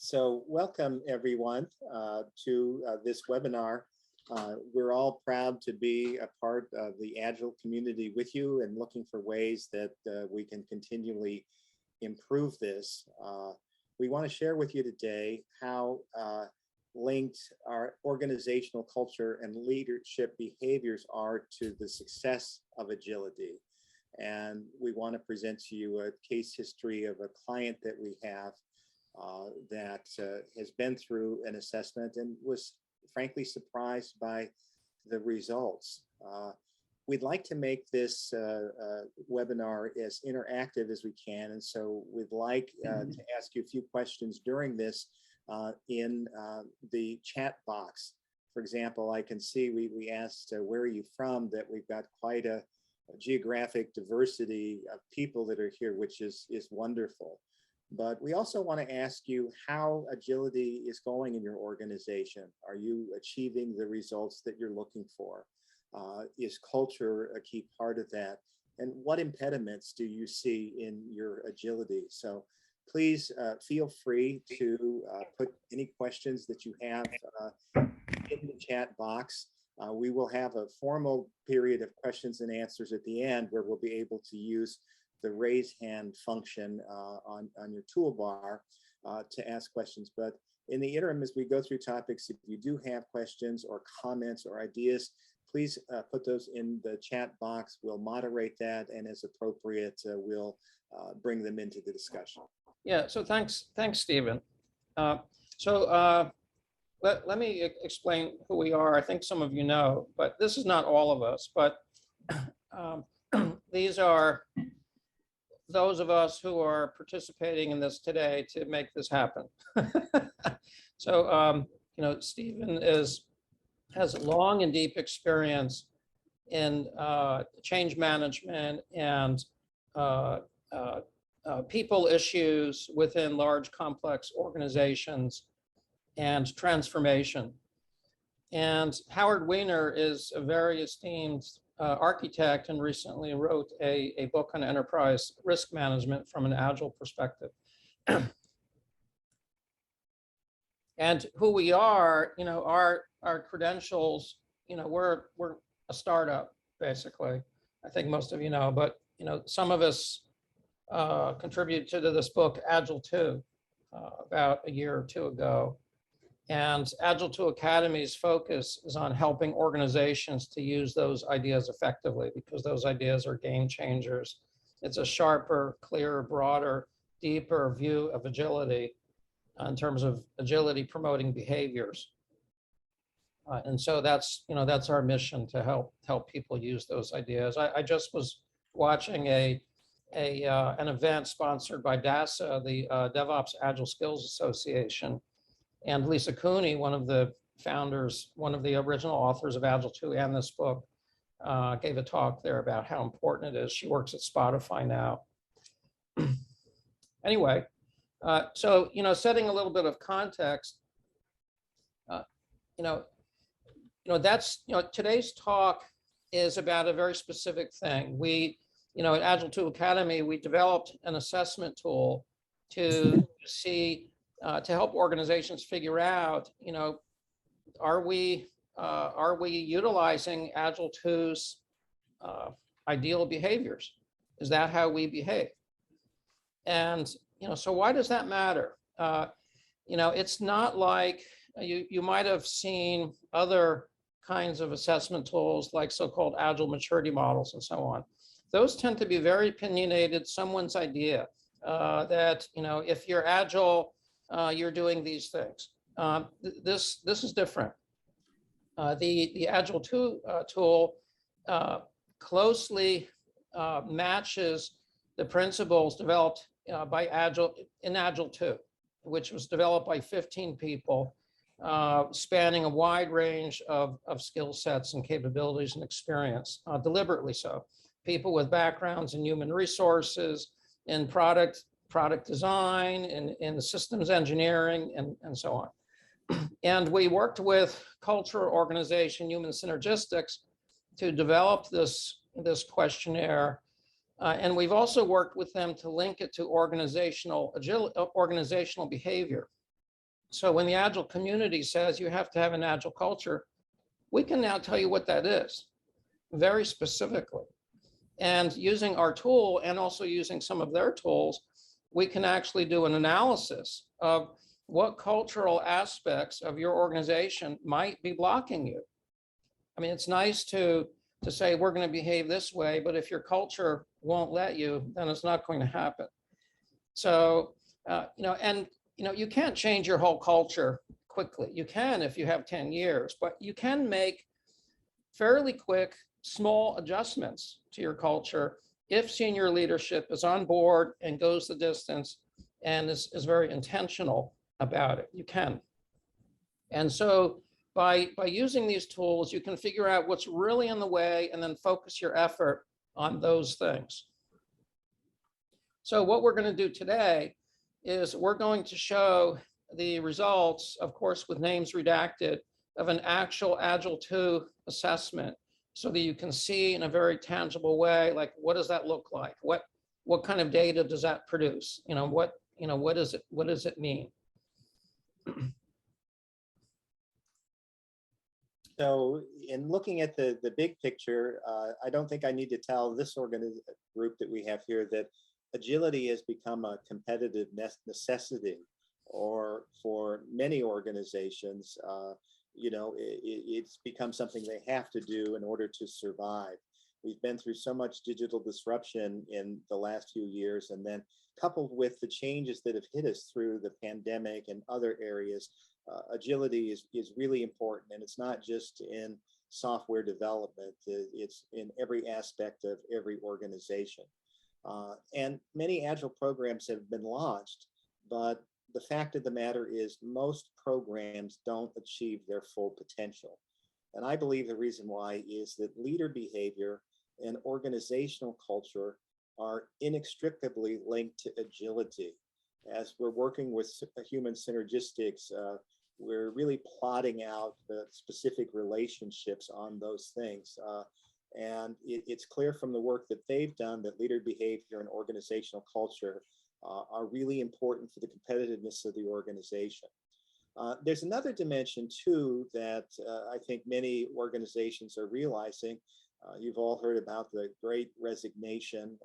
So welcome everyone to this webinar. We're all proud to be a part of the Agile community with you and looking for ways that we can continually improve this. We want to share with you today how linked our organizational culture and leadership behaviors are to the success of agility. And we want to present to you a case history of a client that we have that has been through an assessment and was frankly surprised by the results. We'd like to make this webinar as interactive as we can, and so we'd like to ask you a few questions during this in the chat box. For example, I can see we asked where are you from, that we've got quite a geographic diversity of people that are here, which is wonderful. But we also want to ask you how agility is going in your organization. Are you achieving the results that you're looking for? Is culture a key part of that? And what impediments do you see in your agility? So please feel free to put any questions that you have in the chat box. We will have a formal period of questions and answers at the end where we'll be able to use the raise hand function on your toolbar to ask questions. But in the interim, as we go through topics, if you do have questions or comments or ideas, please put those in the chat box. We'll moderate that, and as appropriate, we'll bring them into the discussion. Yeah, so thanks, Stephen. Let me explain who we are. I think some of you know, but this is not all of us, but these are those of us who are participating in this today to make this happen. So, you know, Stephen has long and deep experience in change management and people issues within large, complex organizations and transformation. And Howard Weiner is a very esteemed architect and recently wrote a book on enterprise risk management from an Agile perspective. And who we are, you know, our credentials, you know, we're a startup, basically. I think most of you know, but, you know, some of us contributed to this book, Agile 2, about a year or two ago. And Agile 2 Academy's focus is on helping organizations to use those ideas effectively, because those ideas are game changers. It's a sharper, clearer, broader, deeper view of agility in terms of agility promoting behaviors. And so that's, you know, that's our mission, to help people use those ideas. I just was watching an event sponsored by DASA, the DevOps Agile Skills Association. And Lisa Cooney, one of the founders, one of the original authors of Agile 2 and this book, gave a talk there about how important it is. She works at Spotify now. Anyway, so, you know, setting a little bit of context, that's, you know, today's talk is about a very specific thing. We, you know, at Agile 2 Academy, we developed an assessment tool to see, to help organizations figure out, you know, are we utilizing Agile 2's ideal behaviors? Is that how we behave? And, you know, so why does that matter? You know, it's not like you might have seen other kinds of assessment tools like so-called Agile maturity models and so on. Those tend to be very opinionated, someone's idea that, you know, if you're Agile, you're doing these things. This is different. The Agile 2 tool closely matches the principles developed by Agile in Agile 2, which was developed by 15 people, spanning a wide range of skill sets and capabilities and experience, deliberately so. People with backgrounds in human resources, in product design, in systems engineering, and so on. And we worked with culture, organization, human synergistics to develop this questionnaire. And we've also worked with them to link it to organizational behavior. So when the Agile community says you have to have an Agile culture, we can now tell you what that is very specifically. And using our tool and also using some of their tools, we can actually do an analysis of what cultural aspects of your organization might be blocking you. I mean, it's nice to say we're going to behave this way, but if your culture won't let you, then it's not going to happen. So, you can't change your whole culture quickly. You can if you have 10 years, but you can make fairly quick, small adjustments to your culture if senior leadership is on board and goes the distance and is very intentional about it. You can. And so by using these tools, you can figure out what's really in the way and then focus your effort on those things. So what we're going to do today is we're going to show the results, of course, with names redacted, of an actual Agile 2 assessment so that you can see in a very tangible way, like, what does that look like? What kind of data does that produce? What does it mean? So in looking at the big picture, I don't think I need to tell this group that we have here that agility has become a competitive necessity, or for many organizations, it's become something they have to do in order to survive. We've been through so much digital disruption in the last few years, and then coupled with the changes that have hit us through the pandemic and other areas, agility is really important. And it's not just in software development, it's in every aspect of every organization. And many Agile programs have been launched, but the fact of the matter is most programs don't achieve their full potential. And I believe the reason why is that leader behavior and organizational culture are inextricably linked to agility. As we're working with human synergistics, we're really plotting out the specific relationships on those things. And it's clear from the work that they've done that leader behavior and organizational culture are really important for the competitiveness of the organization. There's another dimension too that I think many organizations are realizing. You've all heard about the Great Resignation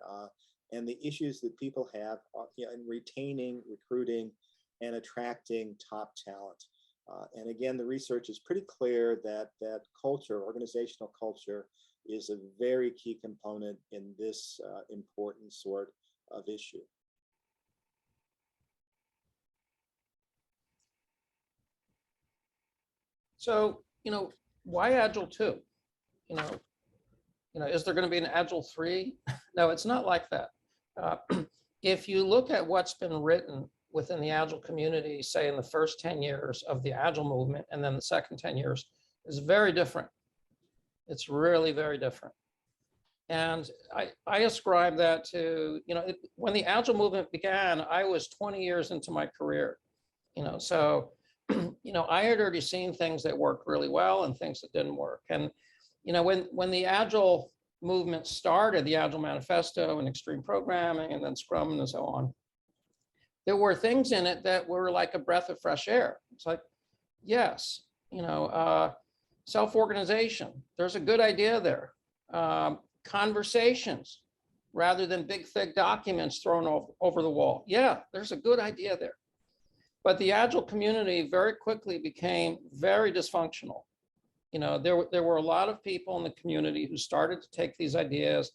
and the issues that people have in retaining, recruiting, and attracting top talent. And again, the research is pretty clear that culture, organizational culture, is a very key component in this important sort of issue. So, why Agile 2? Is there going to be an Agile 3? No, it's not like that. If you look at what's been written within the Agile community, say in the first 10 years of the Agile movement, and then the second 10 years, is very different. It's really very different. And I ascribe that to, when the Agile movement began, I was 20 years into my career, so, I had already seen things that worked really well and things that didn't work. And, when the Agile movement started, the Agile Manifesto and extreme programming and then Scrum and so on, there were things in it that were like a breath of fresh air. It's like, yes, self-organization, there's a good idea there. Conversations rather than big, thick documents thrown over the wall. Yeah, there's a good idea there. But the Agile community very quickly became very dysfunctional. There were a lot of people in the community who started to take these ideas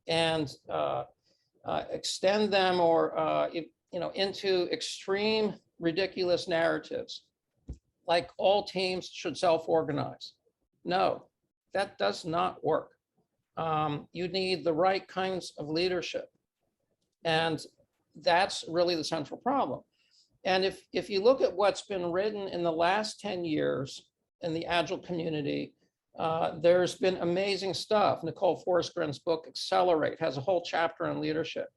and extend them or into extreme, ridiculous narratives, like all teams should self-organize. No, that does not work. You need the right kinds of leadership. And that's really the central problem. And if you look at what's been written in the last 10 years in the Agile community, there's been amazing stuff. Nicole Forsgren's book, Accelerate, has a whole chapter on leadership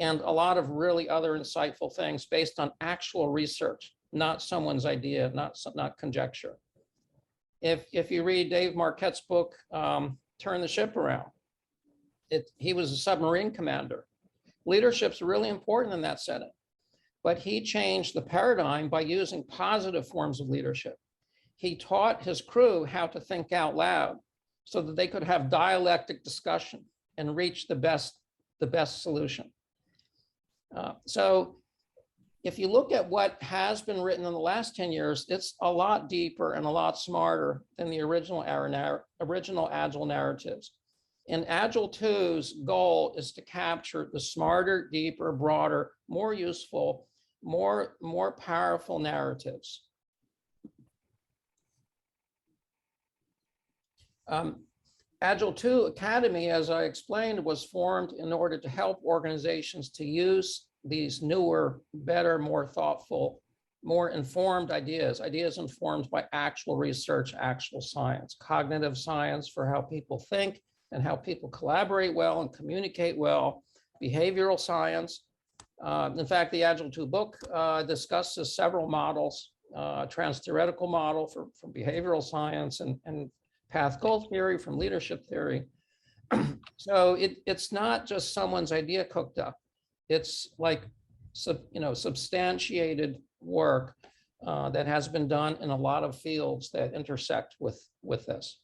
and a lot of really other insightful things based on actual research, not someone's idea, not conjecture. If you read Dave Marquette's book, Turn the Ship Around, he was a submarine commander. Leadership's really important in that setting. but he changed the paradigm by using positive forms of leadership. He taught his crew how to think out loud so that they could have dialectic discussion and reach the best solution. So if you look at what has been written in the last 10 years, it's a lot deeper and a lot smarter than the original Agile narratives. And Agile 2's goal is to capture the smarter, deeper, broader, more useful, more powerful narratives. Agile 2 Academy, as I explained, was formed in order to help organizations to use these newer, better, more thoughtful, more informed ideas informed by actual research, actual science, cognitive science for how people think and how people collaborate well and communicate well, behavioral science. In fact, the Agile 2 book discusses several models, trans-theoretical model for behavioral science and path goal theory from leadership theory. So it's not just someone's idea cooked up. It's like, substantiated work that has been done in a lot of fields that intersect with this.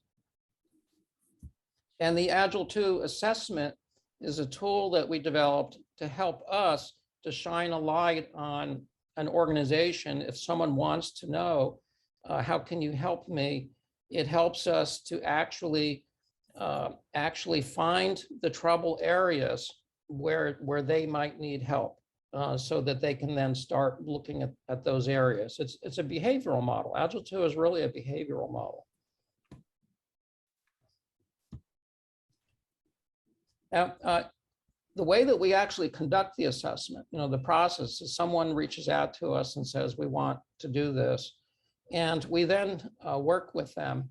And the Agile 2 assessment is a tool that we developed to help us to shine a light on an organization. If someone wants to know, how can you help me? It helps us to actually find the trouble areas where they might need help, so that they can then start looking at those areas. It's a behavioral model. Agile 2 is really a behavioral model. Now, the way that we actually conduct the assessment, the process is someone reaches out to us and says, we want to do this. And we then work with them.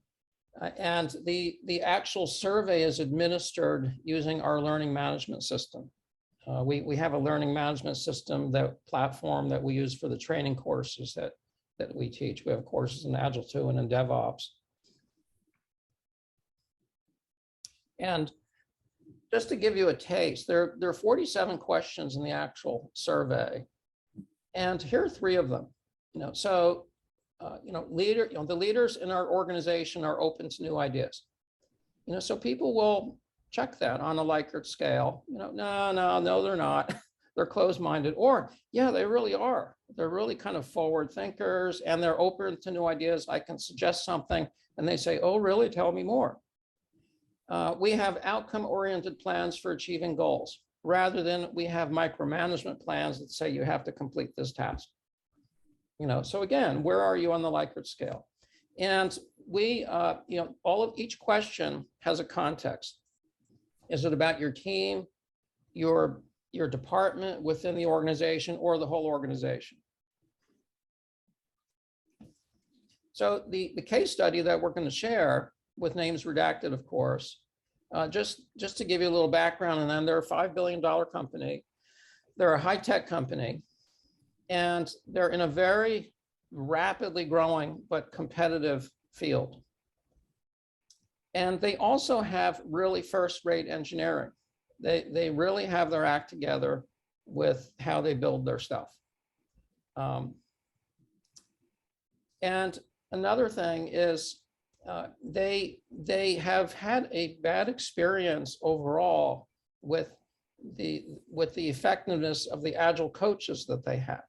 And the actual survey is administered using our learning management system. We have a learning management system, that platform that we use for the training courses that we teach. We have courses in Agile 2 and in DevOps. And just to give you a taste, there are 47 questions in the actual survey. And here are 3 of them. The leaders in our organization are open to new ideas. So people will check that on a Likert scale. No, they're not. They're closed-minded. Or, yeah, they really are. They're really kind of forward thinkers, and they're open to new ideas. I can suggest something, and they say, oh, really? Tell me more. We have outcome-oriented plans for achieving goals, rather than we have micromanagement plans that say you have to complete this task. So again, where are you on the Likert scale? And we, each question has a context. Is it about your team, your department within the organization, or the whole organization? So the case study that we're going to share, with names redacted, of course, just to give you a little background, and then they're a $5 billion company. They're a high-tech company, and they're in a very rapidly growing but competitive field. And they also have really first-rate engineering. They really have their act together with how they build their stuff. And another thing is, they have had a bad experience overall with the effectiveness of the Agile coaches that they have.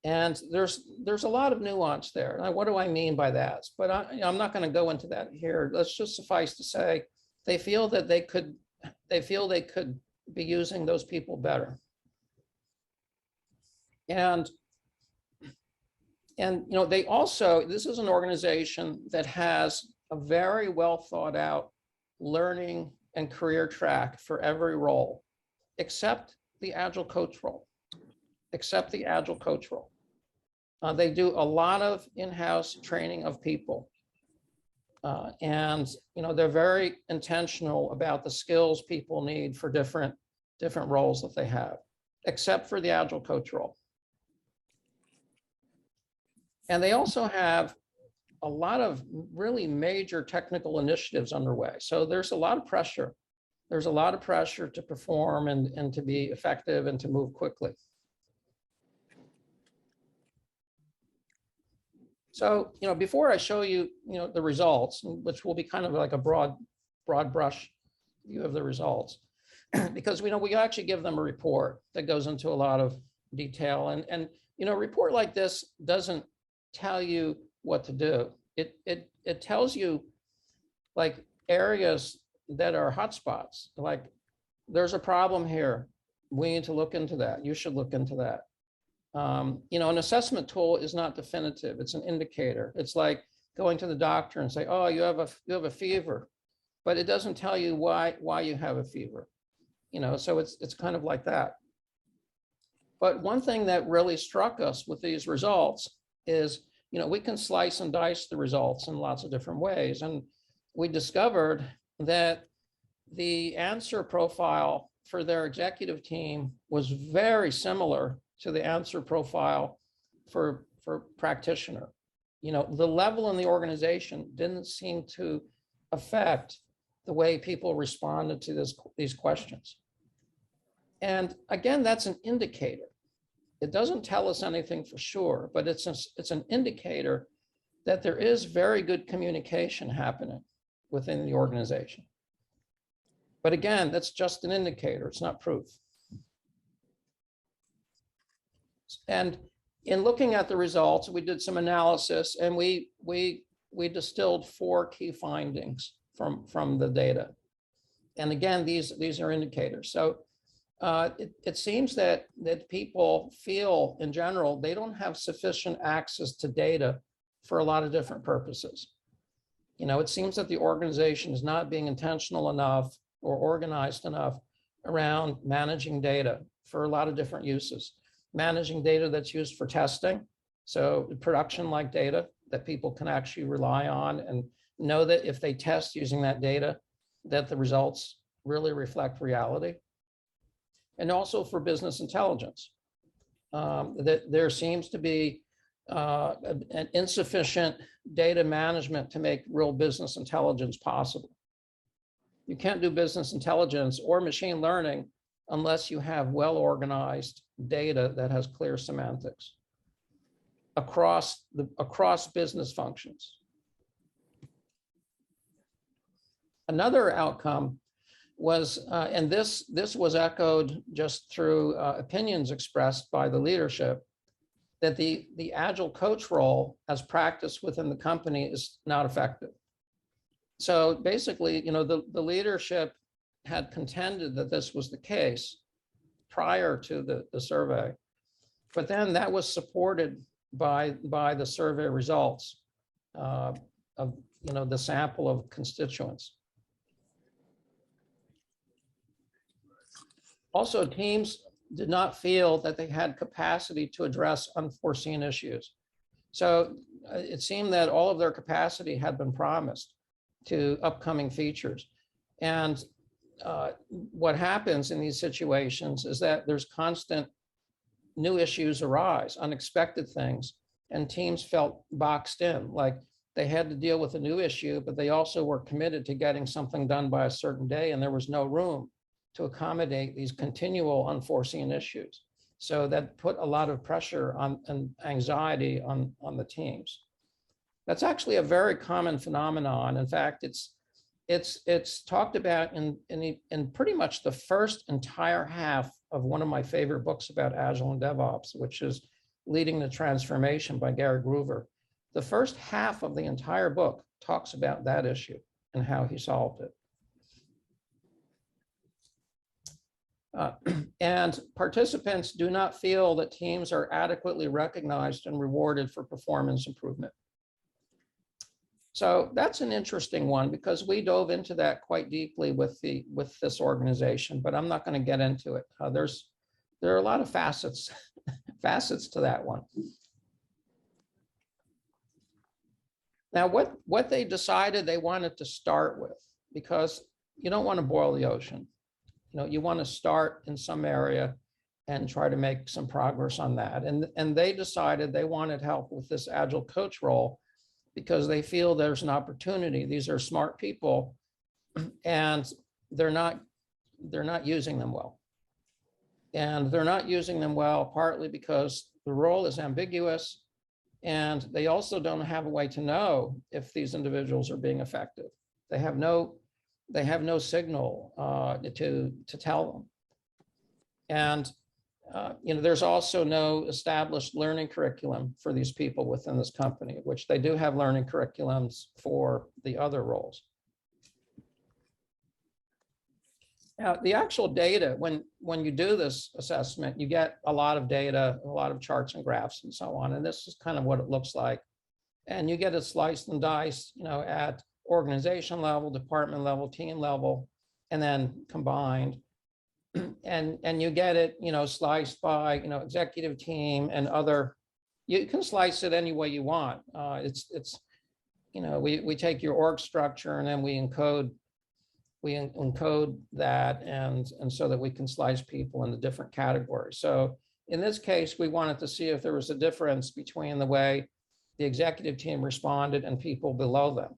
And there's a lot of nuance there. Now, what do I mean by that? But I'm not going to go into that here. Let's just suffice to say, they feel that they could be using those people better. And they also, this is an organization that has a very well thought out learning and career track for every role, except the Agile coach role, They do a lot of in-house training of people. And they're very intentional about the skills people need for different roles that they have, except for the Agile coach role. And they also have a lot of really major technical initiatives underway. So there's a lot of pressure. There's a lot of pressure to perform and to be effective and to move quickly. So, before I show you, the results, which will be kind of like a broad brush view of the results, because we actually give them a report that goes into a lot of detail, and a report like this doesn't tell you what to do. It tells you like areas that are hotspots, like there's a problem here. We need to look into that. You should look into that. An assessment tool is not definitive. It's an indicator. It's like going to the doctor and say, oh, you have a fever, but it doesn't tell you why you have a fever. So it's kind of like that. But one thing that really struck us with these results is, we can slice and dice the results in lots of different ways. And we discovered that the answer profile for their executive team was very similar to the answer profile for practitioner. The level in the organization didn't seem to affect the way people responded to these questions. And again, that's an indicator. It doesn't tell us anything for sure, but it's an indicator that there is very good communication happening within the organization. But again, that's just an indicator. It's not proof. And in looking at the results, we did some analysis, and we distilled 4 key findings from the data. And again, these are indicators. So it seems that people feel in general, they don't have sufficient access to data for a lot of different purposes. It seems that the organization is not being intentional enough or organized enough around managing data for a lot of different uses. Managing data that's used for testing, so production-like data that people can actually rely on and know that if they test using that data, that the results really reflect reality. And also for business intelligence, that there seems to be an insufficient data management to make real business intelligence possible. You can't do business intelligence or machine learning unless you have well-organized data that has clear semantics across business functions. Another outcome was, and this was echoed just through opinions expressed by the leadership, that the Agile coach role as practiced within the company is not effective. So basically, the leadership had contended that this was the case prior to the survey, but then that was supported by the survey results of the sample of constituents. Also, teams did not feel that they had capacity to address unforeseen issues. So it seemed that all of their capacity had been promised to upcoming features. And what happens in these situations is that there's constant new issues arise, unexpected things, and teams felt boxed in, like they had to deal with a new issue, but they also were committed to getting something done by a certain day, and there was no room to accommodate these continual unforeseen issues. So that put a lot of pressure on and anxiety on the teams. That's actually a very common phenomenon. In fact, it's talked about in pretty much the first entire half of one of my favorite books about Agile and DevOps, which is Leading the Transformation by Gary Groover. The first half of the entire book talks about that issue and how he solved it. And participants do not feel that teams are adequately recognized and rewarded for performance improvement. So that's an interesting one because we dove into that quite deeply with this organization, but I'm not going to get into it. There are a lot of facets to that one. Now, what they decided they wanted to start with, because you don't want to boil the ocean. You want to start in some area and try to make some progress on that. And they decided they wanted help with this Agile coach role because they feel there's an opportunity. These are smart people and they're not using them well. And they're not using them well partly because the role is ambiguous And they also don't have a way to know if these individuals are being effective. They have no signal to tell them. And there's also no established learning curriculum for these people within this company, which they do have learning curriculums for the other roles. Now, the actual data, when you do this assessment, you get a lot of data, a lot of charts and graphs and so on. And this is kind of what it looks like. And you get it sliced and diced, at organization level, department level, team level, and then combined. And you get it, sliced by, executive team and other. You can slice it any way you want. We take your org structure and then we encode that and so that we can slice people into different categories. So in this case, we wanted to see if there was a difference between the way the executive team responded and people below them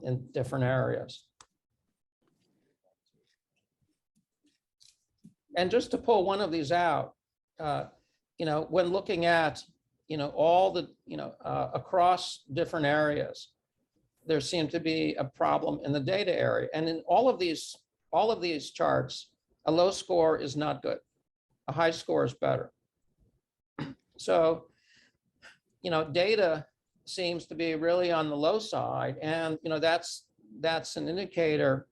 in different areas. And just to pull one of these out, when looking at, all the, across different areas, there seemed to be a problem in the data area. And in all of these charts, a low score is not good. A high score is better. So, data seems to be really on the low side. And, that's an indicator,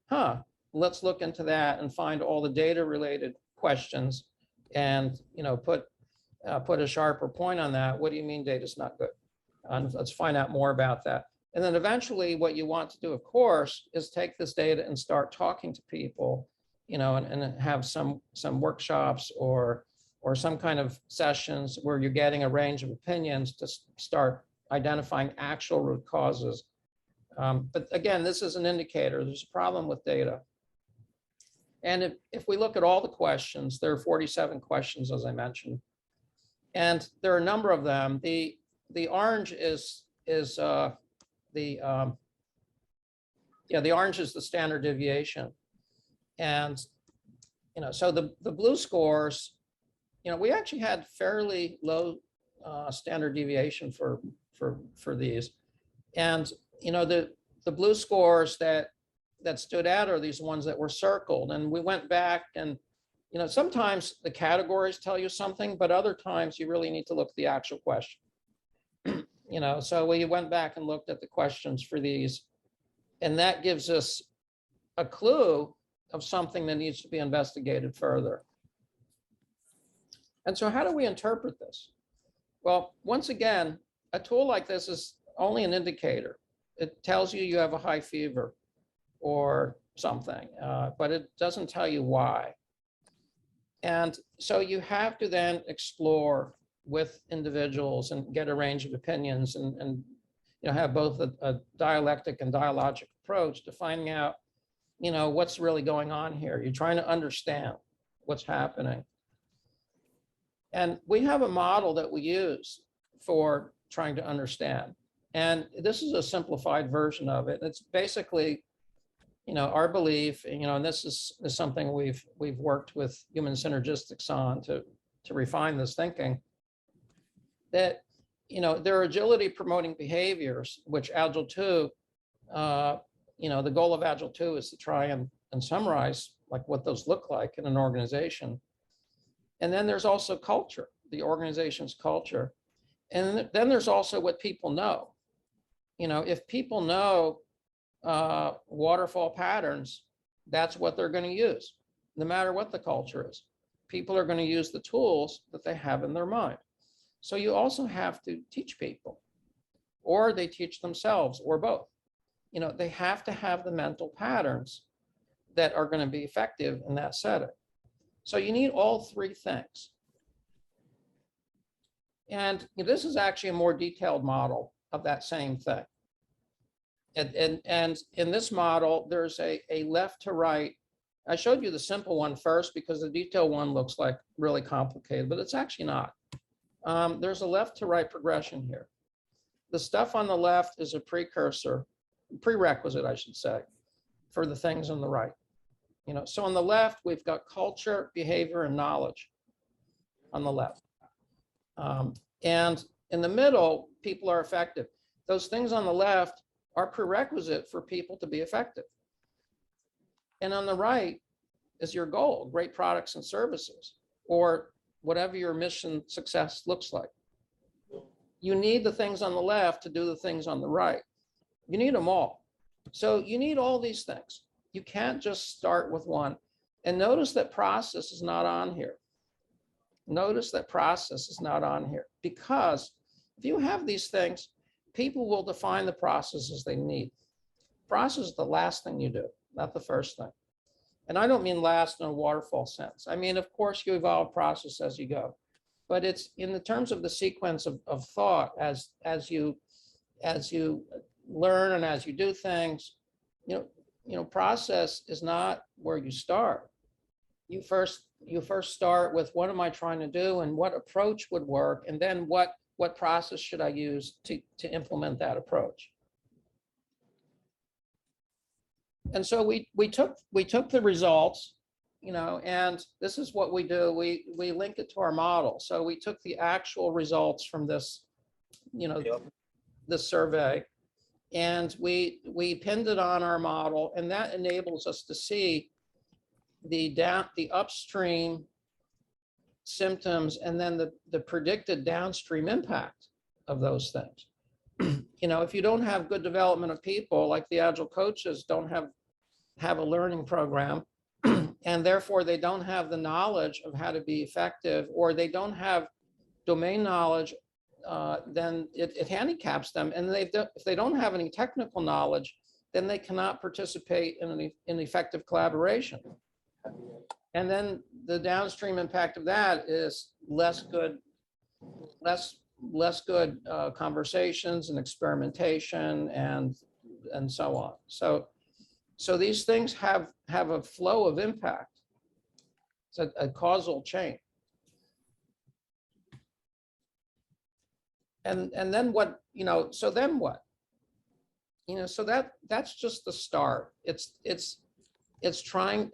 let's look into that and find all the data related questions and, put a sharper point on that. What do you mean data's not good? And let's find out more about that. And then eventually what you want to do, of course, is take this data and start talking to people, and have some workshops or some kind of sessions where you're getting a range of opinions to start identifying actual root causes. But again, this is an indicator. There's a problem with data. And if we look at all the questions, there are 47 questions, as I mentioned, and there are a number of them. The orange is the orange is the standard deviation. And, so the blue scores, we actually had fairly low standard deviation for these. And, the blue scores that stood out are these ones that were circled. And we went back and, sometimes the categories tell you something, but other times you really need to look at the actual question. So we went back and looked at the questions for these, and that gives us a clue of something that needs to be investigated further. And so how do we interpret this? Well, once again, a tool like this is only an indicator. It tells you you have a high fever or something, but it doesn't tell you why. And so you have to then explore with individuals and get a range of opinions and have both a dialectic and dialogic approach to finding out, what's really going on here. You're trying to understand what's happening. And we have a model that we use for trying to understand. And this is a simplified version of it. It's basically, our belief, and this is something we've worked with human synergistics on to refine this thinking, that, there are agility promoting behaviors, which Agile 2, the goal of Agile 2 is to try and summarize like what those look like in an organization. And then there's also culture, the organization's culture. And then there's also what people know. If people know waterfall patterns, that's what they're going to use, no matter what the culture is. People are going to use the tools that they have in their mind. So you also have to teach people, or they teach themselves, or both. They have to have the mental patterns that are going to be effective in that setting. So you need all three things. And this is actually a more detailed model of that same thing. And in this model, there's a left to right. I showed you the simple one first because the detailed one looks like really complicated, but it's actually not. There's a left to right progression here. The stuff on the left is a prerequisite, I should say, for the things on the right. So on the left, we've got culture, behavior, and knowledge on the left. And In the middle, people are effective. Those things on the left are prerequisite for people to be effective. And on the right is your goal, great products and services, or whatever your mission success looks like. You need the things on the left to do the things on the right. You need them all. So you need all these things. You can't just start with one. And notice that process is not on here. Notice that process is not on here, because if you have these things, people will define the processes they need. Process is the last thing you do, not the first thing. And I don't mean last in a waterfall sense. I mean, of course, you evolve process as you go, but it's in the terms of the sequence of thought as you learn and as you do things. Process is not where you start. You first start with, what am I trying to do, and what approach would work, and then what process should I use to implement that approach. And so we took the results, and this is what we do. We link it to our model. So we took the actual results from this, this survey, and we pinned it on our model, and that enables us to see the upstream symptoms and then the predicted downstream impact of those things. If you don't have good development of people, like the Agile coaches don't have a learning program, and therefore they don't have the knowledge of how to be effective, or they don't have domain knowledge, then it handicaps them. And if they don't have any technical knowledge, then they cannot participate in effective collaboration. And then the downstream impact of that is less good conversations and experimentation and so on. So these things have a flow of impact. It's a causal chain. And then what, so then what? So that's just the start. It's trying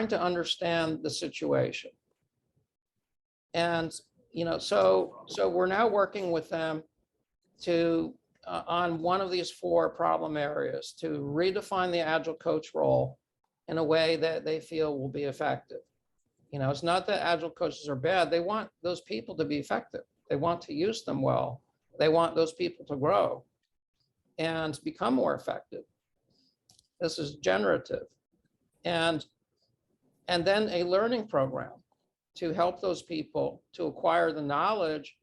to understand the situation. And so we're now working with them to on one of these 4 problem areas, to redefine the Agile coach role in a way that they feel will be effective. It's not that Agile coaches are bad. They want those people to be effective. They want to use them well. They want those people to grow and become more effective. This is generative. And then a learning program to help those people to acquire the knowledge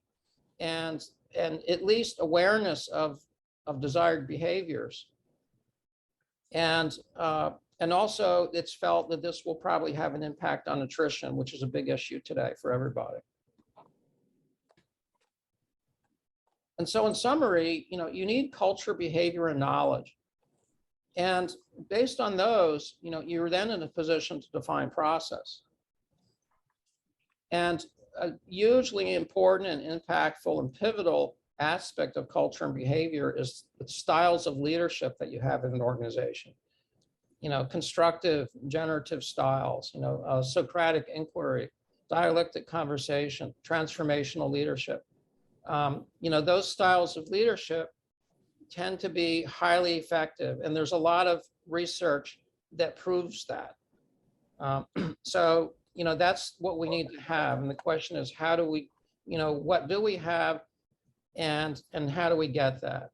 and at least awareness of desired behaviors. And also it's felt that this will probably have an impact on attrition, which is a big issue today for everybody. And so in summary, you need culture, behavior, and knowledge. And based on those, you're then in a position to define process. And a hugely important and impactful and pivotal aspect of culture and behavior is the styles of leadership that you have in an organization. Constructive, generative styles, Socratic inquiry, dialectic conversation, transformational leadership. Those styles of leadership tend to be highly effective, and there's a lot of research that proves that. So that's what we need to have, and the question is, how do we, what do we have, and how do we get that?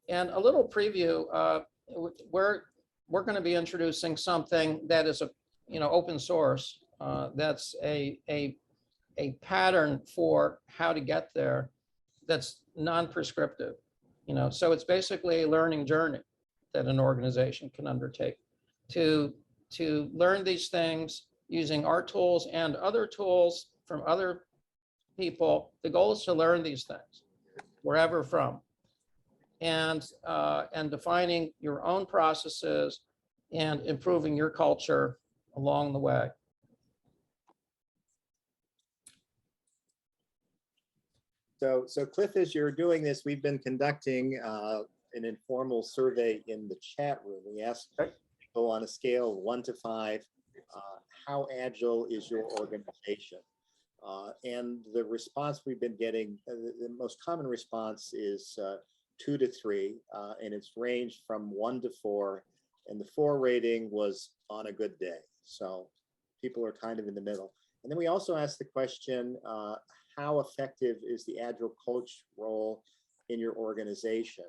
And a little preview, we're going to be introducing something that is open source. That's a pattern for how to get there. That's non-prescriptive, so it's basically a learning journey that an organization can undertake to learn these things using our tools and other tools from other people. The goal is to learn these things wherever from, and defining your own processes and improving your culture along the way. So Cliff, as you're doing this, we've been conducting an informal survey in the chat room. We asked people on a scale of 1 to 5, how agile is your organization? And the response we've been getting, the most common response is 2 to 3, and it's ranged from 1 to 4, and the 4 rating was on a good day. So people are kind of in the middle. And then we also asked the question, how effective is the Agile coach role in your organization?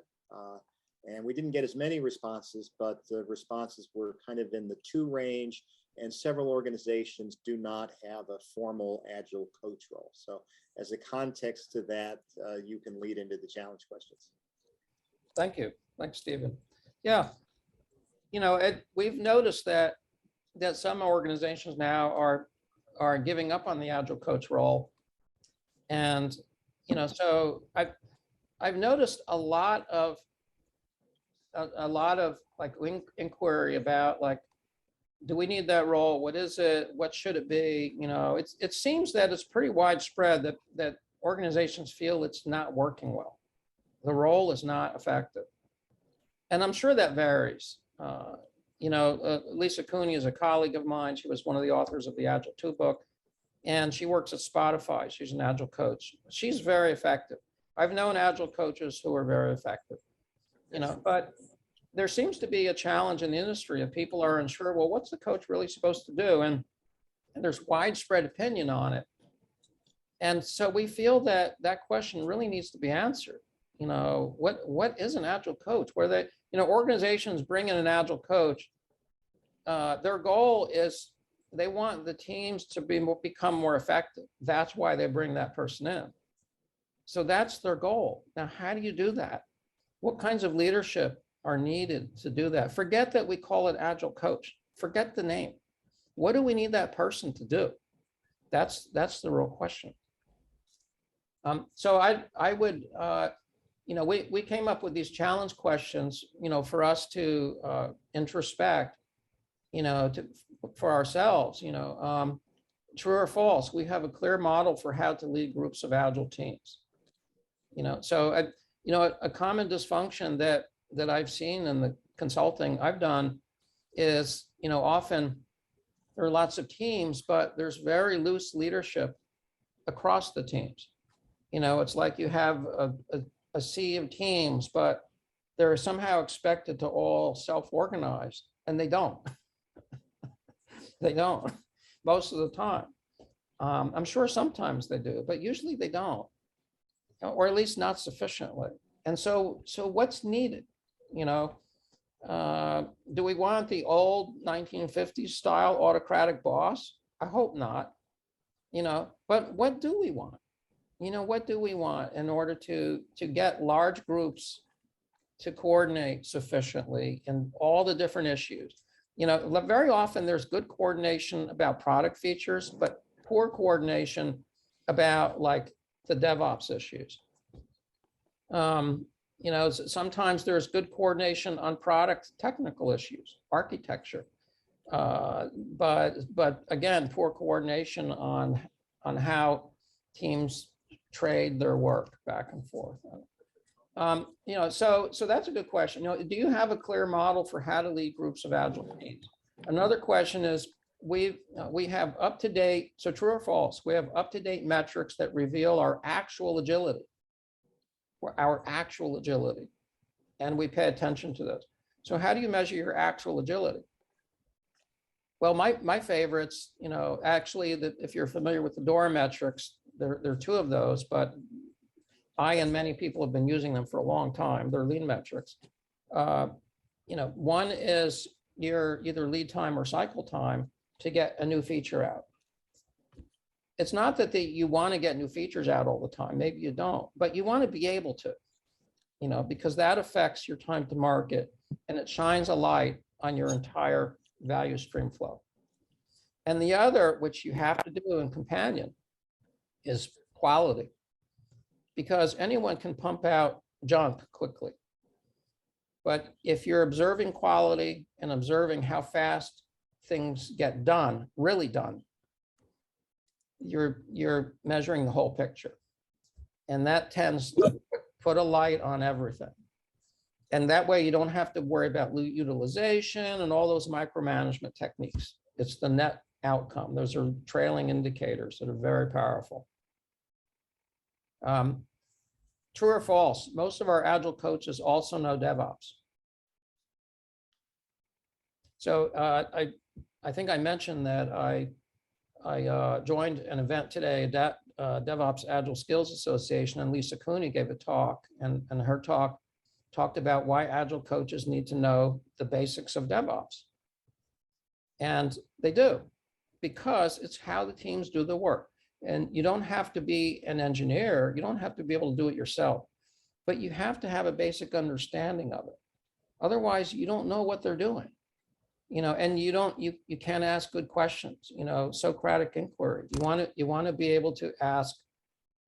And we didn't get as many responses, but the responses were kind of in the 2 range, and several organizations do not have a formal Agile coach role. So as a context to that, you can lead into the challenge questions. Thank you. Thanks, Stephen. Yeah, you know, we've noticed that some organizations now are giving up on the Agile coach role. And, you know, so I've noticed a lot of like inquiry about, like, do we need that role? What is it? What should it be? You know, it seems that it's pretty widespread that organizations feel it's not working well. The role is not effective. And I'm sure that varies. You know, Lisa Cooney is a colleague of mine. She was one of the authors of the Agile 2 book, and she works at Spotify. She's an Agile coach. She's very effective. I've known Agile coaches who are very effective, you know, but there seems to be a challenge in the industry, and people are unsure, well, what's the coach really supposed to do? And there's widespread opinion on it. And so we feel that that question really needs to be answered. You know, what is an Agile coach? Where they, you know, organizations bring in an Agile coach, their goal is they want the teams to become more effective. That's why they bring that person in. So that's their goal. Now, how do you do that? What kinds of leadership are needed to do that? Forget that we call it Agile coach. Forget the name. What do we need that person to do? That's the real question. So I would, you know, we came up with these challenge questions, you know, for us to introspect, you know, for ourselves, you know, true or false. We have a clear model for how to lead groups of Agile teams. You know, so you know, a common dysfunction that I've seen in the consulting I've done is, you know, often there are lots of teams, but there's very loose leadership across the teams. You know, it's like you have a sea of teams, but they're somehow expected to all self-organize, and they don't. They don't most of the time. I'm sure sometimes they do, but usually they don't, or at least not sufficiently. And so what's needed? You know, do we want the old 1950s style autocratic boss? I hope not. You know, but what do we want? You know, what do we want in order to get large groups to coordinate sufficiently in all the different issues? You know, very often there's good coordination about product features, but poor coordination about, like, the DevOps issues. You know, sometimes there's good coordination on product technical issues, architecture, but again, poor coordination on how teams trade their work back and forth. You know, so that's a good question. You know, do you have a clear model for how to lead groups of Agile teams? Another question is, we have up-to-date, so true or false, we have up-to-date metrics that reveal our actual agility, and we pay attention to those. So how do you measure your actual agility? Well, my favorites, you know, actually, if you're familiar with the DORA metrics, there are 2 of those, but I and many people have been using them for a long time. They're lean metrics. You know, one is your either lead time or cycle time to get a new feature out. It's not that you want to get new features out all the time. Maybe you don't, but you want to be able to, you know, because that affects your time to market, and it shines a light on your entire value stream flow. And the other, which you have to do in companion, is quality, because anyone can pump out junk quickly. But if you're observing quality and observing how fast things get done, really done, you're measuring the whole picture. And that tends to put a light on everything. And that way you don't have to worry about utilization and all those micromanagement techniques. It's the net outcome. Those are trailing indicators that are very powerful. True or false? Most of our Agile coaches also know DevOps. So I think I mentioned that I joined an event today, DevOps Agile Skills Association, and Lisa Cooney gave a talk, and her talk talked about why Agile coaches need to know the basics of DevOps. And they do, because it's how the teams do the work. And you don't have to be an engineer, you don't have to be able to do it yourself, but you have to have a basic understanding of it. Otherwise, you don't know what they're doing. And you can't ask good questions, Socratic inquiry. You want to be able to ask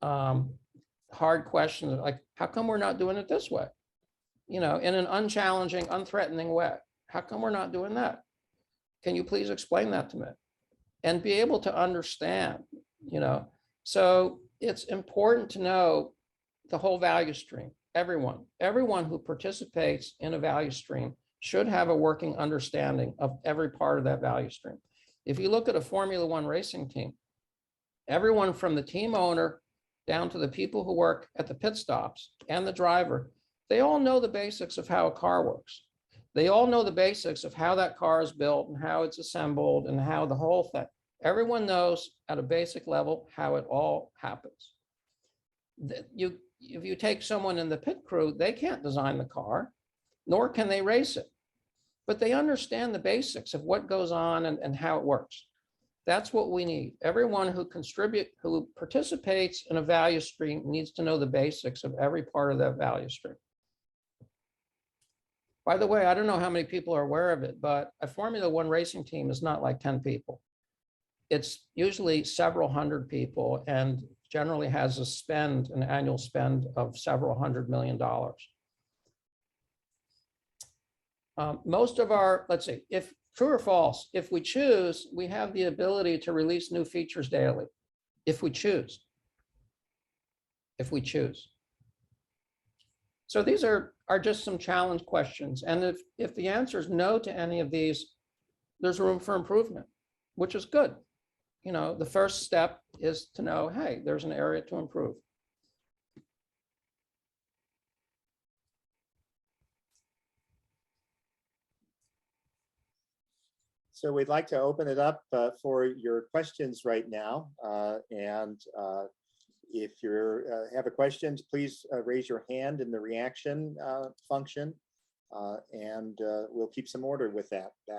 hard questions like, how come we're not doing it this way? In an unchallenging, unthreatening way. How come we're not doing that? Can you please explain that to me? And be able to understand, So it's important to know the whole value stream. Everyone who participates in a value stream should have a working understanding of every part of that value stream. If you look at a Formula One racing team, everyone from the team owner down to the people who work at the pit stops and the driver, they all know the basics of how a car works. They all know the basics of how that car is built and how it's assembled and how the whole thing. Everyone knows at a basic level how it all happens. If you take someone in the pit crew, they can't design the car, nor can they race it, but they understand the basics of what goes on and how it works. That's what we need. Everyone who participates in a value stream needs to know the basics of every part of that value stream. By the way, I don't know how many people are aware of it, but a Formula One racing team is not like 10 people. It's usually several hundred people and generally has an annual spend of several $100 million. Most of our, let's see, if true or false, if we choose, we have the ability to release new features daily, if we choose. So these are just some challenge questions. And if the answer is no to any of these, there's room for improvement, which is good. The first step is to know, hey, there's an area to improve. So we'd like to open it up for your questions right now. If you have a question, please raise your hand in the reaction function, and we'll keep some order with that way.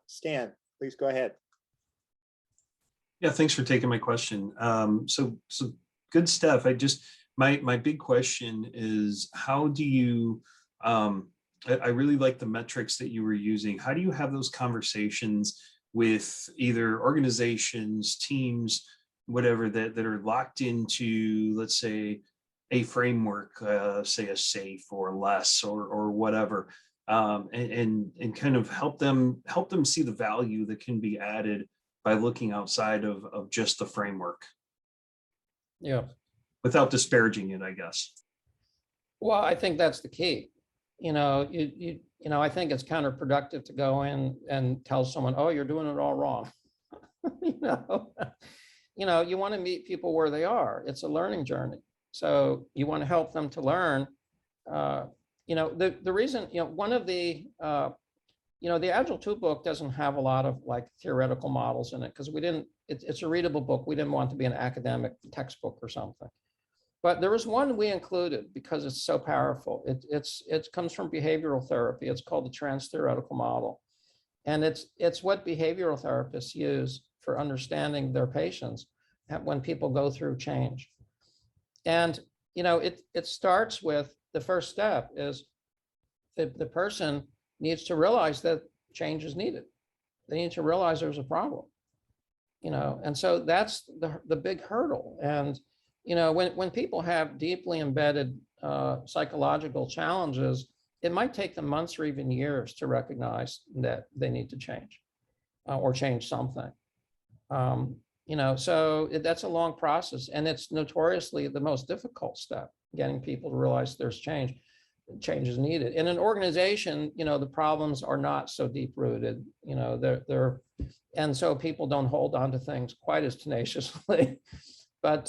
Stan, please go ahead. Yeah, thanks for taking my question. So good stuff. My big question is, how do you, I really like the metrics that you were using. How do you have those conversations with either organizations, teams, whatever, that are locked into, let's say, a framework, say a SAFe or less or whatever, and kind of help them see the value that can be added by looking outside of just the framework? Yeah. Without disparaging it, I guess. Well, I think that's the key. I think it's counterproductive to go in and tell someone, oh, you're doing it all wrong. You want to meet people where they are. It's a learning journey. So you want to help them to learn. The reason, one of the, the Agile 2 book doesn't have a lot of like theoretical models in it because it's a readable book. We didn't want to be an academic textbook or something. But there was one we included because it's so powerful. It comes from behavioral therapy. It's called the trans-theoretical model. And it's what behavioral therapists use for understanding their patients when people go through change. And, it starts with the first step is the person needs to realize that change is needed. They need to realize there's a problem, and so that's the big hurdle. And, when people have deeply embedded psychological challenges, it might take them months or even years to recognize that they need to change or change something. So that's a long process, and it's notoriously the most difficult step, getting people to realize there's change is needed. In an organization, the problems are not so deep rooted, and so people don't hold on to things quite as tenaciously. But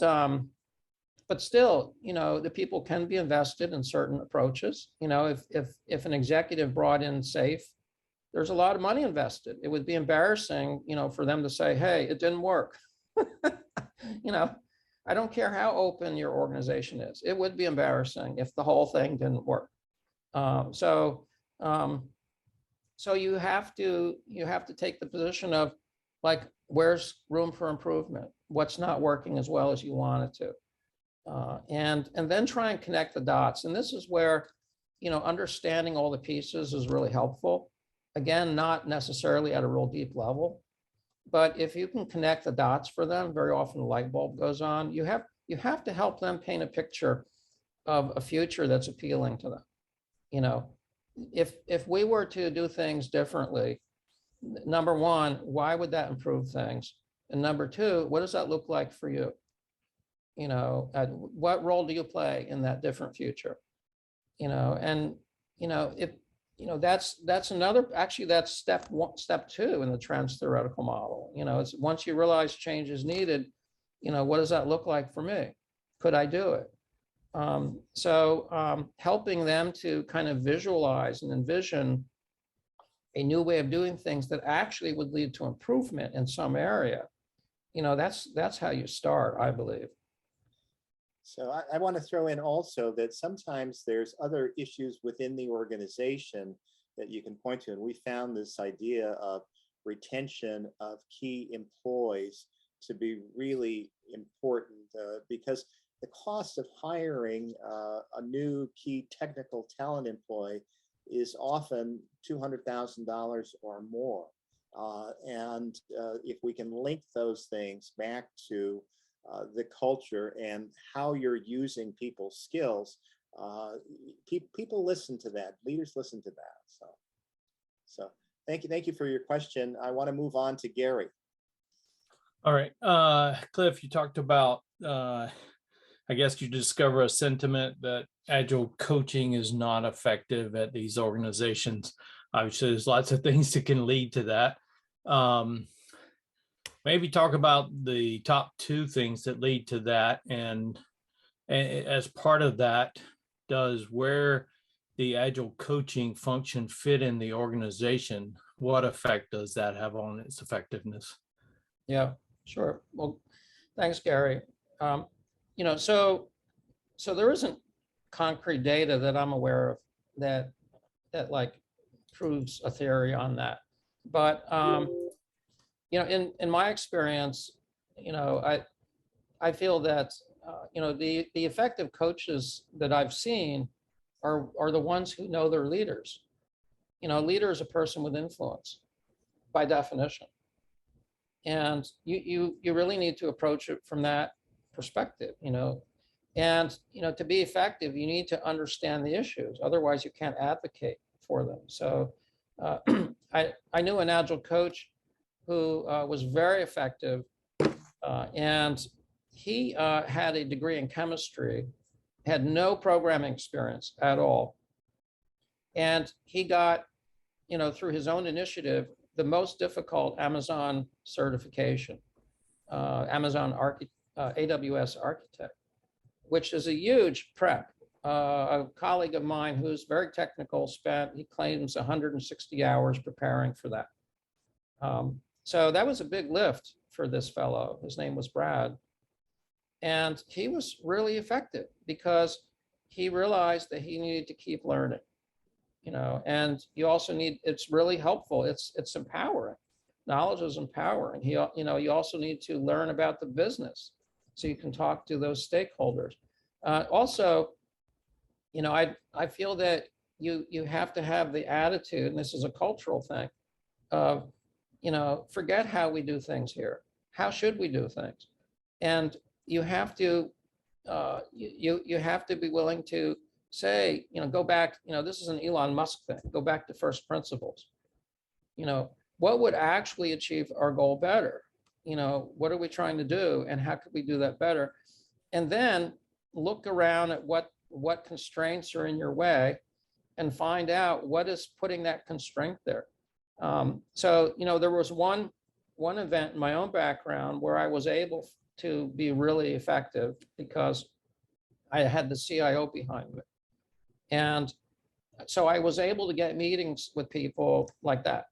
still, the people can be invested in certain approaches. If an executive brought in SAFe, there's a lot of money invested. It would be embarrassing, for them to say, hey, it didn't work. I don't care how open your organization is. It would be embarrassing if the whole thing didn't work. So you have to take the position of, like, where's room for improvement? What's not working as well as you want it to? And then try and connect the dots. And this is where, understanding all the pieces is really helpful. Again, not necessarily at a real deep level, but if you can connect the dots for them, very often the light bulb goes on. You have to help them paint a picture of a future that's appealing to them. If we were to do things differently, number one, why would that improve things? And number two, what does that look like for you? What role do you play in that different future? That's another, actually that's step two in the trends theoretical model. It's once you realize change is needed, what does that look like for me? Could I do it? Helping them to kind of visualize and envision a new way of doing things that actually would lead to improvement in some area. That's how you start, I believe. So I want to throw in also that sometimes there's other issues within the organization that you can point to. And we found this idea of retention of key employees to be really important because the cost of hiring a new key technical talent employee is often $200,000 or more. And if we can link those things back to the culture and how you're using people's skills, people listen to that. Leaders listen to that. So thank you for your question. I want to move on to Gary. All right, Cliff, you talked about, I guess you discover a sentiment that Agile coaching is not effective at these organizations. Obviously, there's lots of things that can lead to that. Maybe talk about the top two things that lead to that. And as part of that, does where the Agile coaching function fit in the organization? What effect does that have on its effectiveness? Yeah, sure. Well, thanks, Gary. So there isn't concrete data that I'm aware of that like proves a theory on that. But in my experience, I feel that the effective coaches that I've seen are the ones who know their leaders. A leader is a person with influence by definition. And you really need to approach it from that perspective, and to be effective, you need to understand the issues. Otherwise, you can't advocate for them. So I knew an Agile coach who was very effective, and he had a degree in chemistry, had no programming experience at all, and he got, through his own initiative, the most difficult Amazon certification, AWS architect, which is a huge prep. A colleague of mine who's very technical he claims 160 hours preparing for that. So that was a big lift for this fellow. His name was Brad. And he was really effective because he realized that he needed to keep learning, and you also it's really helpful. It's empowering. Knowledge is empowering. You also need to learn about the business so you can talk to those stakeholders. Also, I feel that you have to have the attitude, and this is a cultural thing, of, forget how we do things here. How should we do things? And you have to you have to be willing to say, go back, this is an Elon Musk thing, go back to first principles. What would actually achieve our goal better? what are we trying to do and how could we do that better? And then look around at what constraints are in your way and find out what is putting that constraint there. So, there was one event in my own background where I was able to be really effective because I had the CIO behind me. And so I was able to get meetings with people like that.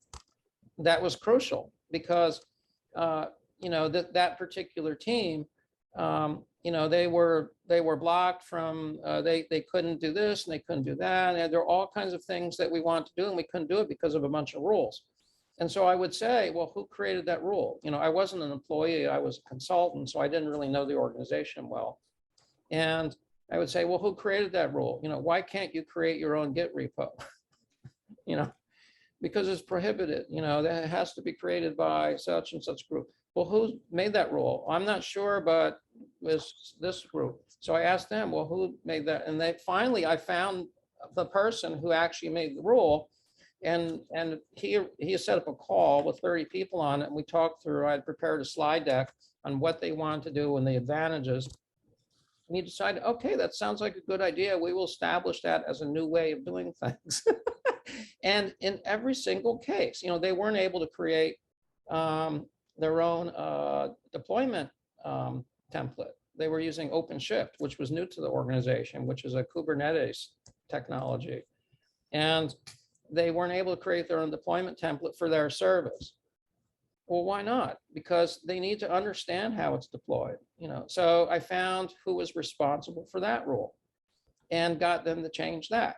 That was crucial because, that particular team, they were blocked from, they couldn't do this and they couldn't do that. And there are all kinds of things that we want to do and we couldn't do it because of a bunch of rules. And so I would say, well, who created that rule? I wasn't an employee, I was a consultant, so I didn't really know the organization well. And I would say, well, who created that rule? Why can't you create your own Git repo? Because it's prohibited, that it has to be created by such and such group. Well, who made that rule? I'm not sure, but it's this group. So I asked them, well, who made that? And I found the person who actually made the rule. And he set up a call with 30 people on it. And we talked through, I had prepared a slide deck on what they wanted to do and the advantages. And he decided, okay, that sounds like a good idea. We will establish that as a new way of doing things. And in every single case, they weren't able to create their own deployment template. They were using OpenShift, which was new to the organization, which is a Kubernetes technology. And they weren't able to create their own deployment template for their service. Well, why not? Because they need to understand how it's deployed. So I found who was responsible for that rule and got them to change that.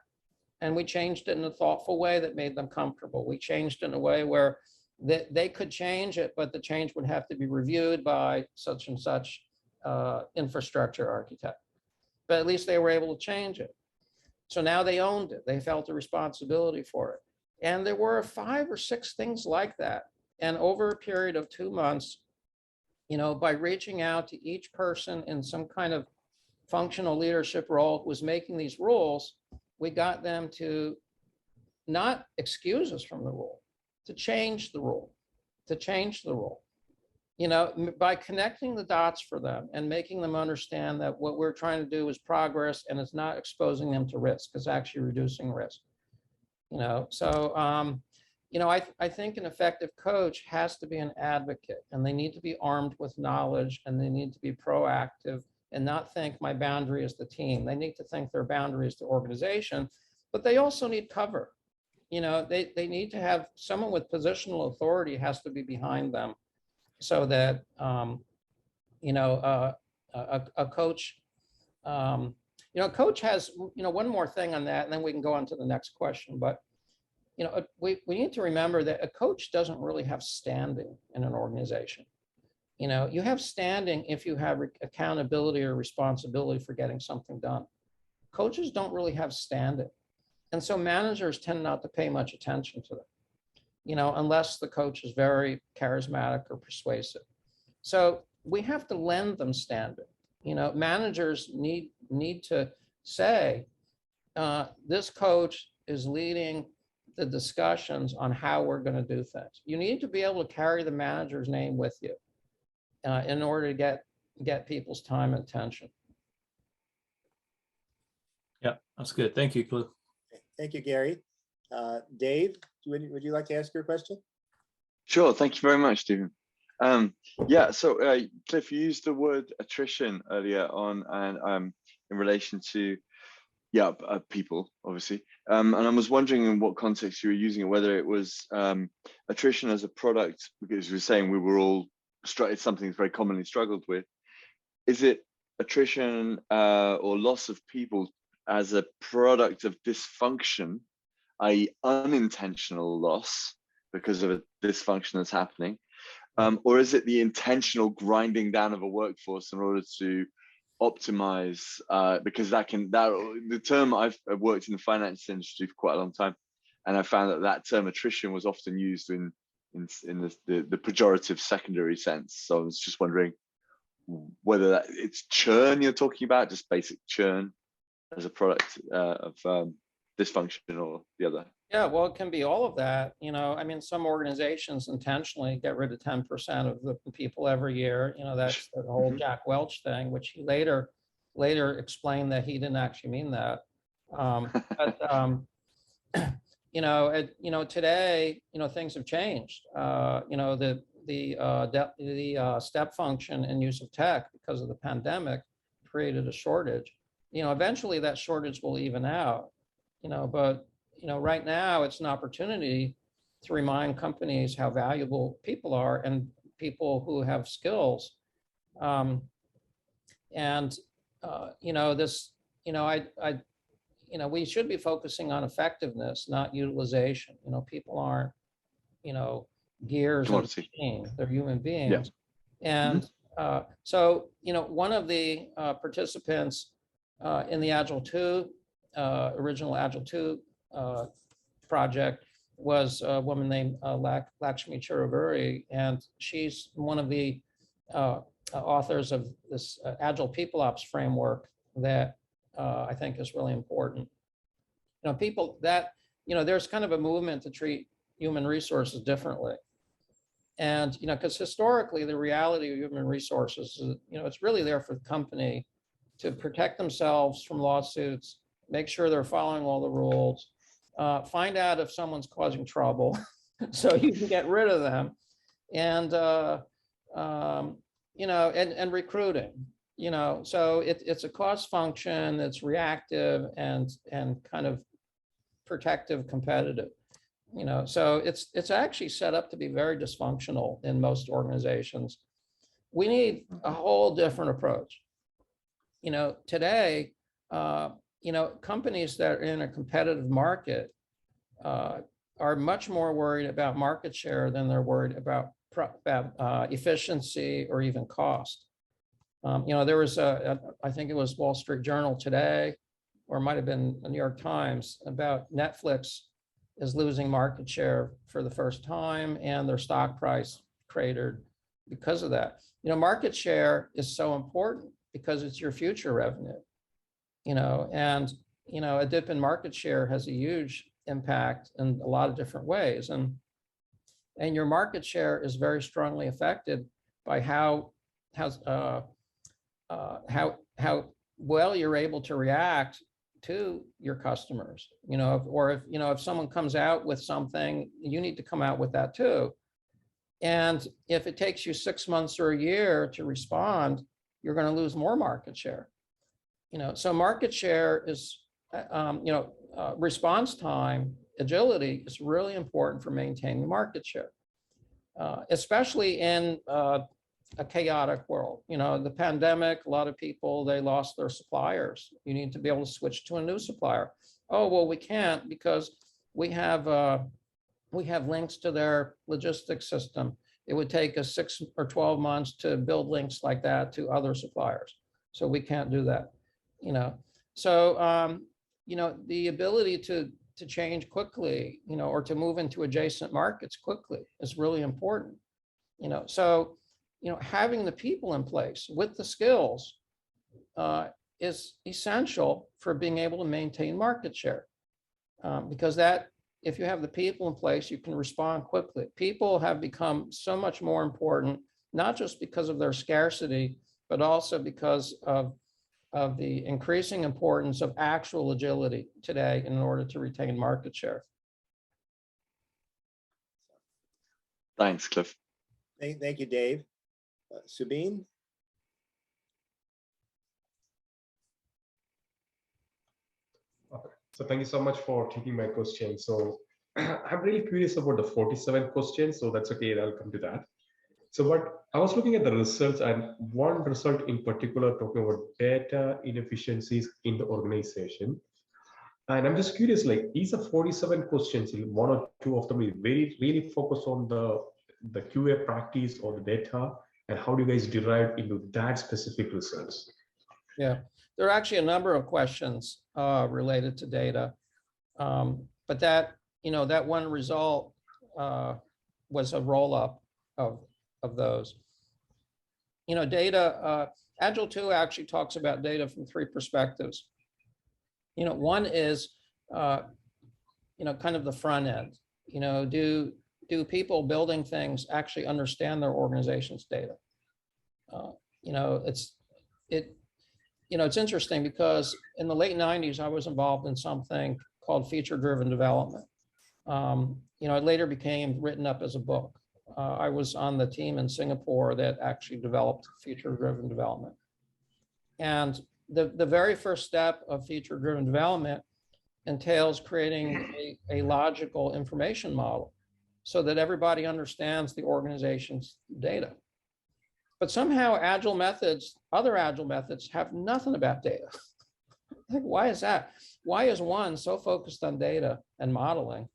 And we changed it in a thoughtful way that made them comfortable. We changed it in a way where they could change it, but the change would have to be reviewed by such and such infrastructure architect. But at least they were able to change it. So now they owned it. They felt the responsibility for it. And there were 5 or 6 things like that. And over a period of 2 months, by reaching out to each person in some kind of functional leadership role who was making these rules, we got them to not excuse us from the rule, to change the rule, by connecting the dots for them and making them understand that what we're trying to do is progress and it's not exposing them to risk, it's actually reducing risk. I think an effective coach has to be an advocate, and they need to be armed with knowledge, and they need to be proactive and not think my boundary is the team. They need to think their boundary is the organization, but they also need cover. They need to have someone with positional authority has to be behind them so that, a coach, coach has, one more thing on that, and then we can go on to the next question. But, we need to remember that a coach doesn't really have standing in an organization. You have standing if you have accountability or responsibility for getting something done. Coaches don't really have standing. And so managers tend not to pay much attention to them, unless the coach is very charismatic or persuasive. So we have to lend them standing. Managers need to say, this coach is leading the discussions on how we're going to do things. You need to be able to carry the manager's name with you in order to get people's time and attention. Yeah, that's good. Thank you, Cliff. Thank you, Gary. Dave, would you like to ask your question? Sure. Thank you very much, Stephen. So Cliff, you used the word attrition earlier on, and in relation to people, obviously. And I was wondering in what context you were using it, whether it was attrition as a product, because you were saying we were all, it's something that's very commonly struggled with. Is it attrition or loss of people as a product of dysfunction, i.e. unintentional loss because of a dysfunction that's happening? Or is it the intentional grinding down of a workforce in order to optimize, because the term, I've worked in the finance industry for quite a long time, and I found that term attrition was often used in the pejorative secondary sense. So I was just wondering whether it's churn you're talking about, just basic churn as a product of this function or the other? Yeah, well, it can be all of that. I mean, some organizations intentionally get rid of 10% of the people every year. That's the whole Jack Welch thing, which he later explained that he didn't actually mean that. But today, things have changed. The step function and use of tech because of the pandemic created a shortage. Eventually that shortage will even out. But right now it's an opportunity to remind companies how valuable people are and people who have skills. We should be focusing on effectiveness, not utilization. People aren't, gears of a machine, they're human beings. Yeah. And so, one of the participants in the Agile 2, original Agile 2 project was a woman named Lakshmi Chiraburi, and she's one of the authors of this Agile People Ops framework that I think is really important. There's kind of a movement to treat human resources differently. And, because historically the reality of human resources is, it's really there for the company to protect themselves from lawsuits, make sure they're following all the rules, find out if someone's causing trouble so you can get rid of them, and, and recruiting, so it's a cost function that's reactive and kind of protective, competitive. So it's actually set up to be very dysfunctional in most organizations. We need a whole different approach. Today, companies that are in a competitive market are much more worried about market share than they're worried about efficiency or even cost. There was I think it was Wall Street Journal today, or it might have been the New York Times, about Netflix is losing market share for the first time and their stock price cratered because of that. Market share is so important because it's your future revenue, and, a dip in market share has a huge impact in a lot of different ways. And your market share is very strongly affected by how well you're able to react to your customers, or if someone comes out with something, you need to come out with that too. And if it takes you 6 months or a year to respond, you're going to lose more market share. So market share is, response time, agility is really important for maintaining market share, especially in a chaotic world. The pandemic, a lot of people, they lost their suppliers. You need to be able to switch to a new supplier. Oh, well, we can't because we have links to their logistics system. It would take us 6 or 12 months to build links like that to other suppliers. So we can't do that. So, the ability to change quickly, or to move into adjacent markets quickly is really important. So, having the people in place with the skills is essential for being able to maintain market share, because if you have the people in place, you can respond quickly. People have become so much more important, not just because of their scarcity, but also because of the increasing importance of actual agility today in order to retain market share. Thanks, Cliff. Thank you, Dave. Subin? Okay. So thank you so much for taking my question. So I'm really curious about the 47 questions, so that's okay, I'll come to that. So but I was looking at the results, and one result in particular talking about data inefficiencies in the organization. And I'm just curious, like, is the 47 questions, one or two of them is really focused on the QA practice or the data, and how do you guys derive into that specific results? Yeah, there are actually a number of questions related to data, but that one result was a roll-up of those. Data, Agile 2 actually talks about data from 3 perspectives. One is kind of the front end. Do people building things actually understand their organization's data? It's interesting because in the late 90s, I was involved in something called feature-driven development. It later became written up as a book. I was on the team in Singapore that actually developed feature-driven development. And the very first step of feature-driven development entails creating a logical information model so that everybody understands the organization's data. But somehow other Agile methods have nothing about data. Like, why is that? Why is one so focused on data and modeling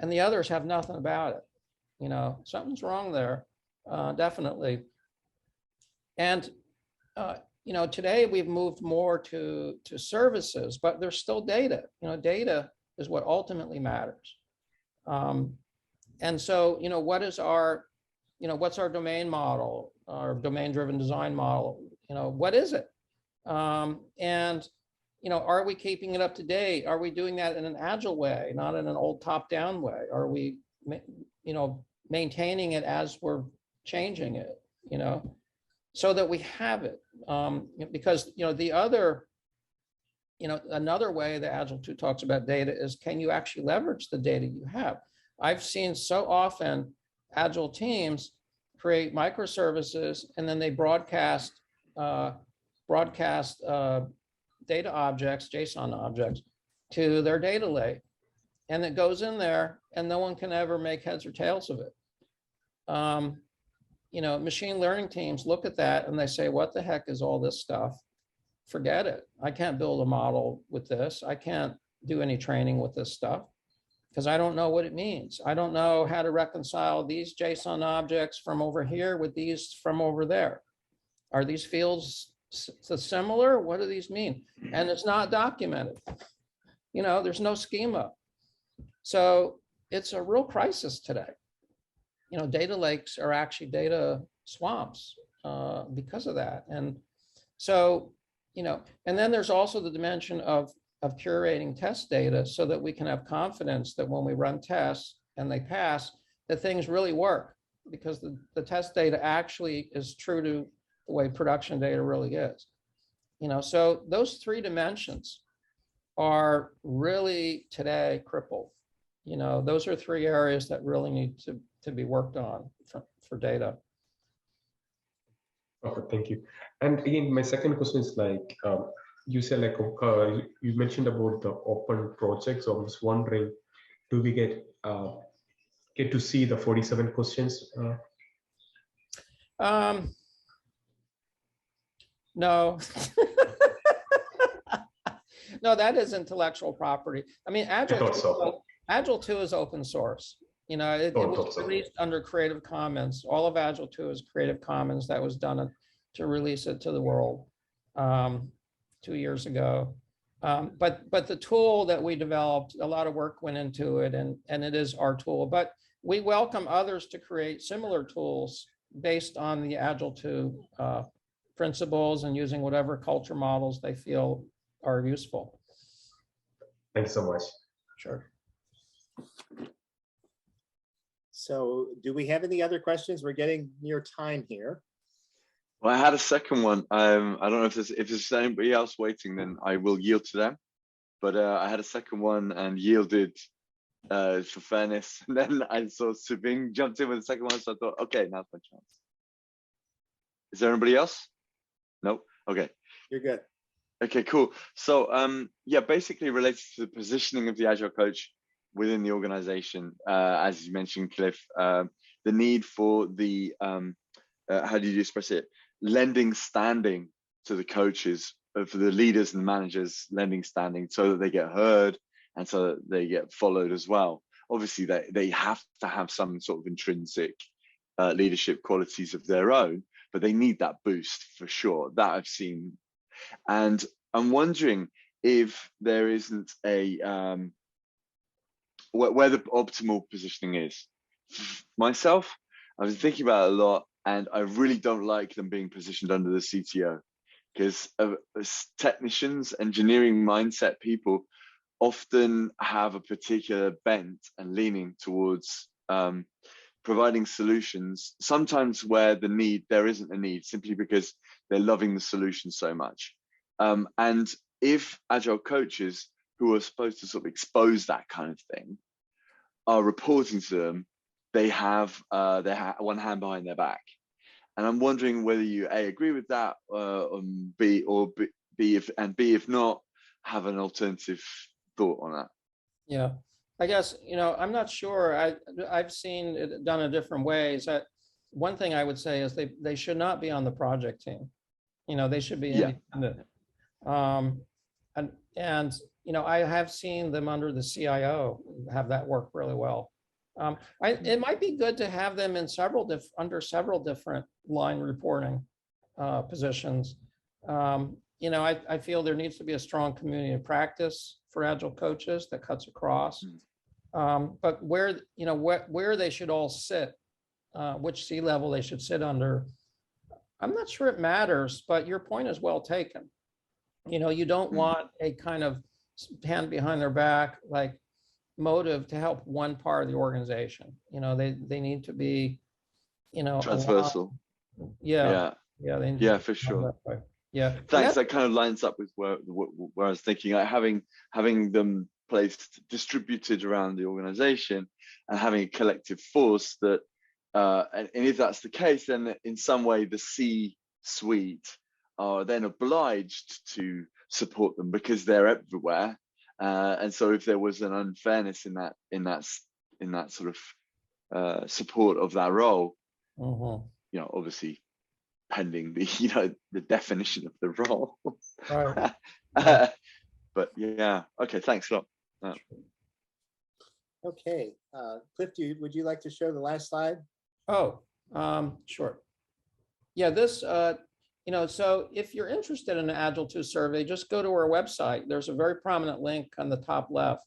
and the others have nothing about it? Something's wrong there, definitely. And, today we've moved more to services, but there's still data. Data is what ultimately matters. And so, what's our domain model, our domain-driven design model? What is it? And, are we keeping it up to date? Are we doing that in an Agile way, not in an old top-down way? Are we, maintaining it as we're changing it, so that we have it? Because, the other, another way that Agile 2 talks about data is, can you actually leverage the data you have? I've seen so often Agile teams create microservices and then they broadcast data objects, JSON objects, to their data lake. And it goes in there and no one can ever make heads or tails of it. Machine learning teams look at that and they say, what the heck is all this stuff? Forget it. I can't build a model with this. I can't do any training with this stuff because I don't know what it means. I don't know how to reconcile these JSON objects from over here with these from over there. Are these fields similar? What do these mean? And it's not documented. There's no schema. So it's a real crisis today. Data lakes are actually data swamps because of that. And so, and then there's also the dimension of curating test data so that we can have confidence that when we run tests and they pass, that things really work, because the test data actually is true to the way production data really is. So those three dimensions are really today crippled. Those are three areas that really need to be worked on for data. Okay, thank you. And again, my second question is you said you mentioned about the open projects. So I was wondering, do we get to see the 47 questions? No. No, that is intellectual property. I mean, Agile 2 is open source. It was released under Creative Commons. All of Agile 2 is Creative Commons. That was done to release it to the world 2 years ago. But the tool that we developed, a lot of work went into it, and it is our tool. But we welcome others to create similar tools based on the Agile 2 principles and using whatever culture models they feel are useful. Thanks so much. Sure. So do we have any other questions? We're getting near time here. Well, I had a second one. I don't know if there's anybody else waiting, then I will yield to them. But I had a second one and yielded for fairness. And then I saw Subing jumped in with the second one, so I thought, okay, now's my chance. Is there anybody else? No? Okay. You're good. Okay, cool. So yeah, basically related to the positioning of the Agile coach within the organization, as you mentioned, Cliff, the need for the, how do you express it? Lending standing to the coaches, for the leaders and the managers, lending standing so that they get heard and so that they get followed as well. Obviously, they have to have some sort of intrinsic leadership qualities of their own, but they need that boost for sure. That I've seen. And I'm wondering if there isn't a, where the optimal positioning is. Myself, I've been thinking about it a lot, and I really don't like them being positioned under the CTO, because technicians, engineering mindset people often have a particular bent and leaning towards providing solutions, sometimes where there isn't a need, simply because they're loving the solution so much. And if Agile coaches who are supposed to sort of expose that kind of thing are reporting to them, they have one hand behind their back. And I'm wondering whether you A, agree with that, B, if not, have an alternative thought on that. Yeah, I guess, I'm not sure. I've seen it done in different ways. One thing I would say is they should not be on the project team. They should be independent. And I have seen them under the CIO have that work really well. It might be good to have them in under several different line reporting positions. I feel there needs to be a strong community of practice for Agile coaches that cuts across. But where they should all sit, which C-level they should sit under, I'm not sure it matters, but your point is well taken. You don't want a kind of hand behind their back, like motive to help one part of the organization. They need to be, transversal. Yeah. Yeah, for sure. Yeah. Thanks. That kind of lines up with where I was thinking, like having them placed, distributed around the organization, and having a collective force that, and if that's the case, then in some way the C-suite are then obliged to support them because they're everywhere. And so if there was an unfairness in that sort of support of that role, obviously pending the definition of the role. Right. But yeah, okay, thanks a lot. Okay, Cliff, would you like to show the last slide? Oh, sure. Yeah, this, so if you're interested in an Agile 2 survey, just go to our website. There's a very prominent link on the top left,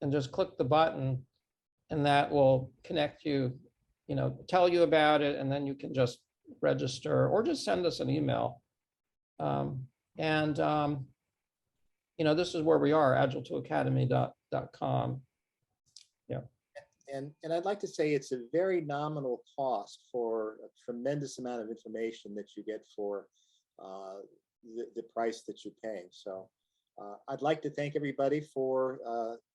and just click the button, and that will connect you, tell you about it, and then you can just register or just send us an email. This is where we are, agile2academy.com. Yeah. And I'd like to say it's a very nominal cost for a tremendous amount of information that you get for the price that you pay. So I'd like to thank everybody for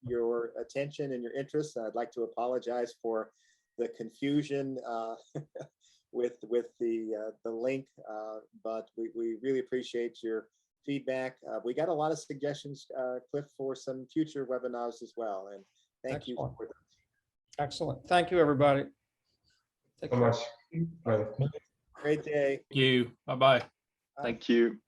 your attention and your interest. I'd like to apologize for the confusion with the link, but we really appreciate your feedback. We got a lot of suggestions, Cliff, for some future webinars as well. And thank you for them. Excellent. Thank you, everybody. So much. Bye. Great day. Thank you. Bye-bye. Thank you.